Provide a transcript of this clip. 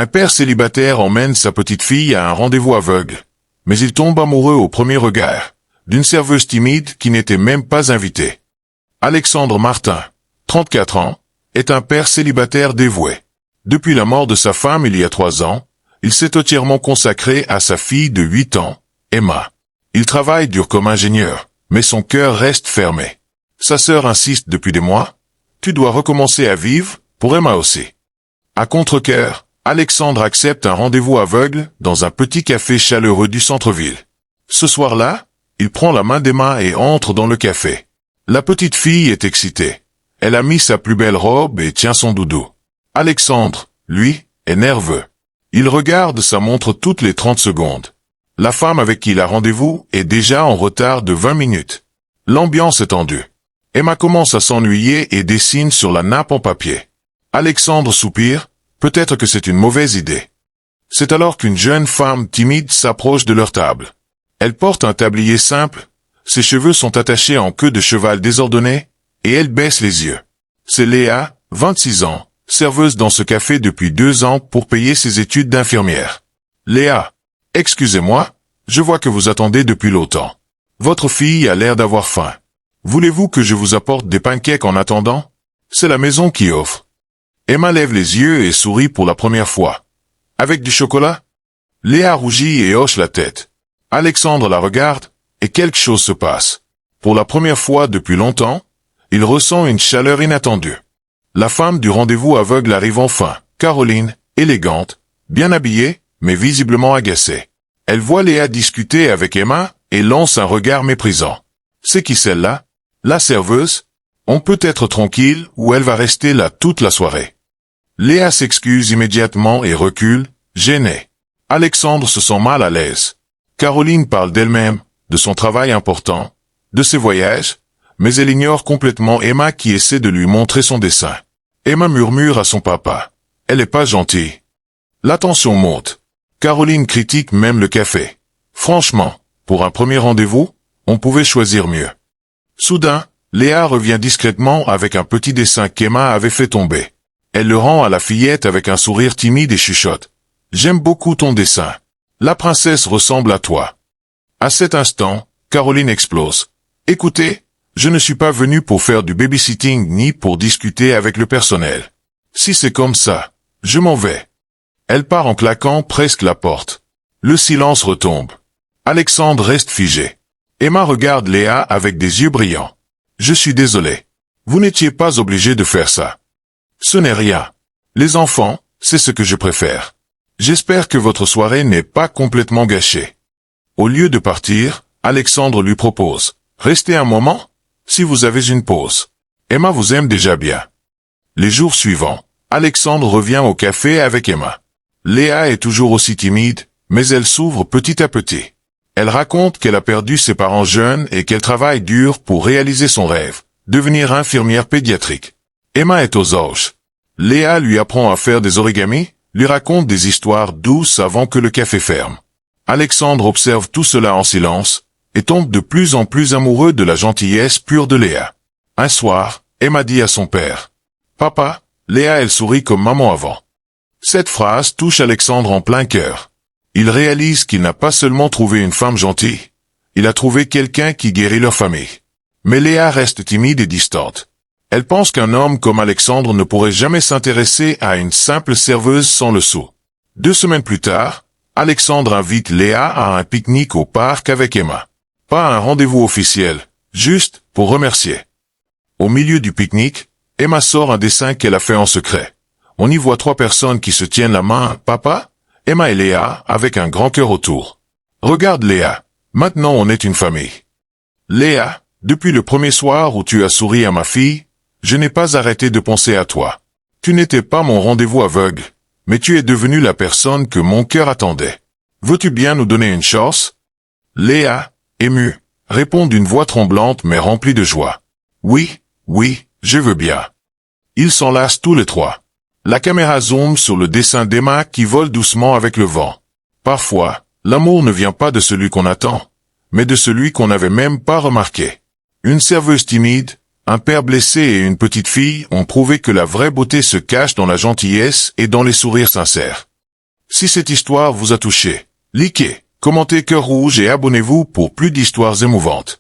Un père célibataire emmène sa petite fille à un rendez-vous aveugle, mais il tombe amoureux au premier regard, d'une serveuse timide qui n'était même pas invitée. Alexandre Martin, 34 ans, est un père célibataire dévoué. Depuis la mort de sa femme il y a 3 ans, il s'est entièrement consacré à sa fille de 8 ans, Emma. Il travaille dur comme ingénieur, mais son cœur reste fermé. Sa sœur insiste depuis des mois. Tu dois recommencer à vivre, pour Emma aussi. À contre-cœur, Alexandre accepte un rendez-vous aveugle dans un petit café chaleureux du centre-ville. Ce soir-là, il prend la main d'Emma et entre dans le café. La petite fille est excitée. Elle a mis sa plus belle robe et tient son doudou. Alexandre, lui, est nerveux. Il regarde sa montre toutes les 30 secondes. La femme avec qui il a rendez-vous est déjà en retard de 20 minutes. L'ambiance est tendue. Emma commence à s'ennuyer et dessine sur la nappe en papier. Alexandre soupire, peut-être que c'est une mauvaise idée. C'est alors qu'une jeune femme timide s'approche de leur table. Elle porte un tablier simple, ses cheveux sont attachés en queue de cheval désordonnée, et elle baisse les yeux. C'est Léa, 26 ans, serveuse dans ce café depuis 2 ans pour payer ses études d'infirmière. Léa, excusez-moi, je vois que vous attendez depuis longtemps. Votre fille a l'air d'avoir faim. Voulez-vous que je vous apporte des pancakes en attendant? C'est la maison qui offre. Emma lève les yeux et sourit pour la première fois. Avec du chocolat? Léa rougit et hoche la tête. Alexandre la regarde, et quelque chose se passe. Pour la première fois depuis longtemps, il ressent une chaleur inattendue. La femme du rendez-vous aveugle arrive enfin, Caroline, élégante, bien habillée, mais visiblement agacée. Elle voit Léa discuter avec Emma et lance un regard méprisant. C'est qui celle-là? La serveuse? On peut être tranquille ou elle va rester là toute la soirée. Léa s'excuse immédiatement et recule, gênée. Alexandre se sent mal à l'aise. Caroline parle d'elle-même, de son travail important, de ses voyages, mais elle ignore complètement Emma qui essaie de lui montrer son dessin. Emma murmure à son papa. Elle est pas gentille. La tension monte. Caroline critique même le café. Franchement, pour un premier rendez-vous, on pouvait choisir mieux. Soudain, Léa revient discrètement avec un petit dessin qu'Emma avait fait tomber. Elle le rend à la fillette avec un sourire timide et chuchote. « J'aime beaucoup ton dessin. La princesse ressemble à toi. » À cet instant, Caroline explose. « Écoutez, je ne suis pas venue pour faire du babysitting ni pour discuter avec le personnel. Si c'est comme ça, je m'en vais. » Elle part en claquant presque la porte. Le silence retombe. Alexandre reste figé. Emma regarde Léa avec des yeux brillants. « Je suis désolé. Vous n'étiez pas obligé de faire ça. Ce n'est rien. Les enfants, c'est ce que je préfère. J'espère que votre soirée n'est pas complètement gâchée. » Au lieu de partir, Alexandre lui propose. « Restez un moment, si vous avez une pause. Emma vous aime déjà bien. » Les jours suivants, Alexandre revient au café avec Emma. Léa est toujours aussi timide, mais elle s'ouvre petit à petit. Elle raconte qu'elle a perdu ses parents jeunes et qu'elle travaille dur pour réaliser son rêve, devenir infirmière pédiatrique. Emma est aux anges. Léa lui apprend à faire des origamis, lui raconte des histoires douces avant que le café ferme. Alexandre observe tout cela en silence, et tombe de plus en plus amoureux de la gentillesse pure de Léa. Un soir, Emma dit à son père. « Papa, Léa elle sourit comme maman avant. » Cette phrase touche Alexandre en plein cœur. Il réalise qu'il n'a pas seulement trouvé une femme gentille, il a trouvé quelqu'un qui guérit leur famille. Mais Léa reste timide et distante. Elle pense qu'un homme comme Alexandre ne pourrait jamais s'intéresser à une simple serveuse sans le sou. 2 semaines plus tard, Alexandre invite Léa à un pique-nique au parc avec Emma. Pas un rendez-vous officiel, juste pour remercier. Au milieu du pique-nique, Emma sort un dessin qu'elle a fait en secret. On y voit 3 personnes qui se tiennent la main, papa, Emma et Léa, avec un grand cœur autour. Regarde Léa, maintenant on est une famille. Léa, depuis le premier soir où tu as souri à ma fille, je n'ai pas arrêté de penser à toi. Tu n'étais pas mon rendez-vous aveugle, mais tu es devenue la personne que mon cœur attendait. Veux-tu bien nous donner une chance? Léa, émue, répond d'une voix tremblante mais remplie de joie. Oui, je veux bien. Ils s'enlacent tous les 3. La caméra zoome sur le dessin d'Emma qui vole doucement avec le vent. Parfois, l'amour ne vient pas de celui qu'on attend, mais de celui qu'on n'avait même pas remarqué. Une serveuse timide, un père blessé et une petite fille ont prouvé que la vraie beauté se cache dans la gentillesse et dans les sourires sincères. Si cette histoire vous a touché, likez, commentez cœur rouge et abonnez-vous pour plus d'histoires émouvantes.